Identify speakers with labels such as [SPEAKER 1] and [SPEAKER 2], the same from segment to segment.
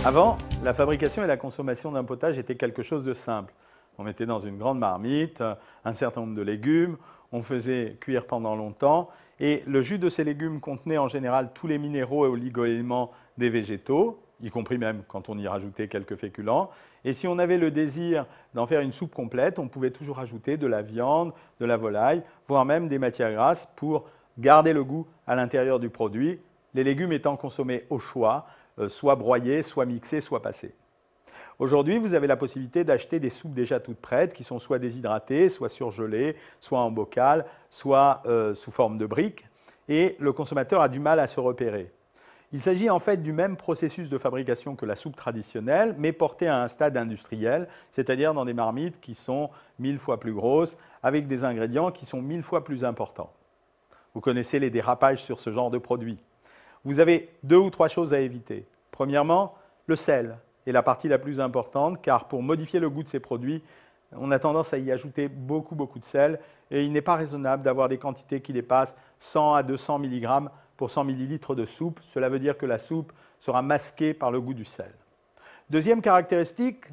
[SPEAKER 1] Avant, la fabrication et la consommation d'un potage étaient quelque chose de simple. On mettait dans une grande marmite un certain nombre de légumes, on faisait cuire pendant longtemps et le jus de ces légumes contenait en général tous les minéraux et oligo-éléments des végétaux, y compris même quand on y rajoutait quelques féculents. Et si on avait le désir d'en faire une soupe complète, on pouvait toujours ajouter de la viande, de la volaille, voire même des matières grasses pour garder le goût à l'intérieur du produit, les légumes étant consommés au choix, soit broyés, soit mixés, soit passés. Aujourd'hui, vous avez la possibilité d'acheter des soupes déjà toutes prêtes, qui sont soit déshydratées, soit surgelées, soit en bocal, soit sous forme de briques, et le consommateur a du mal à se repérer. Il s'agit en fait du même processus de fabrication que la soupe traditionnelle, mais porté à un stade industriel, c'est-à-dire dans des marmites qui sont 1000 fois plus grosses, avec des ingrédients qui sont 1000 fois plus importants. Vous connaissez les dérapages sur ce genre de produit. Vous avez 2 ou 3 choses à éviter. Premièrement, le sel est la partie la plus importante, car pour modifier le goût de ces produits, on a tendance à y ajouter beaucoup de sel, et il n'est pas raisonnable d'avoir des quantités qui dépassent 100 à 200 mg pour 100 ml de soupe. Cela veut dire que la soupe sera masquée par le goût du sel. Deuxième caractéristique,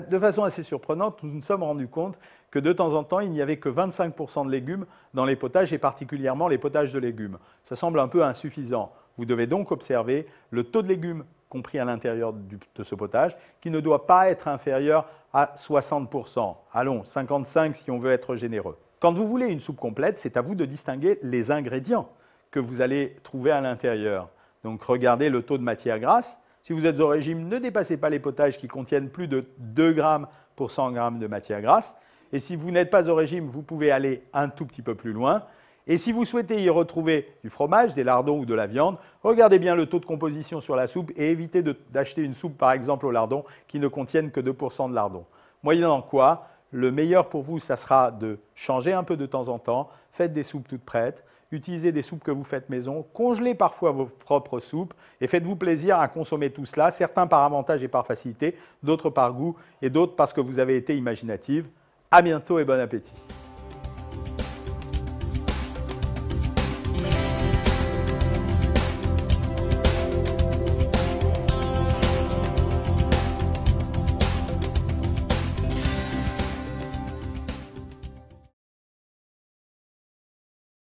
[SPEAKER 1] de façon assez surprenante, nous nous sommes rendus compte que de temps en temps, il n'y avait que 25% de légumes dans les potages, et particulièrement les potages de légumes. Ça semble un peu insuffisant. Vous devez donc observer le taux de légumes compris à l'intérieur de ce potage, qui ne doit pas être inférieur à 60%. Allons, 55% si on veut être généreux. Quand vous voulez une soupe complète, c'est à vous de distinguer les ingrédients que vous allez trouver à l'intérieur. Donc regardez le taux de matière grasse. Si vous êtes au régime, ne dépassez pas les potages qui contiennent plus de 2 grammes pour 100 grammes de matière grasse. Et si vous n'êtes pas au régime, vous pouvez aller un tout petit peu plus loin. Et si vous souhaitez y retrouver du fromage, des lardons ou de la viande, regardez bien le taux de composition sur la soupe et évitez d'acheter une soupe par exemple au lardon qui ne contienne que 2% de lardons. Moyennant quoi, le meilleur pour vous, ça sera de changer un peu de temps en temps, faites des soupes toutes prêtes, utilisez des soupes que vous faites maison, congelez parfois vos propres soupes et faites-vous plaisir à consommer tout cela, certains par avantage et par facilité, d'autres par goût et d'autres parce que vous avez été imaginative. À bientôt et bon appétit.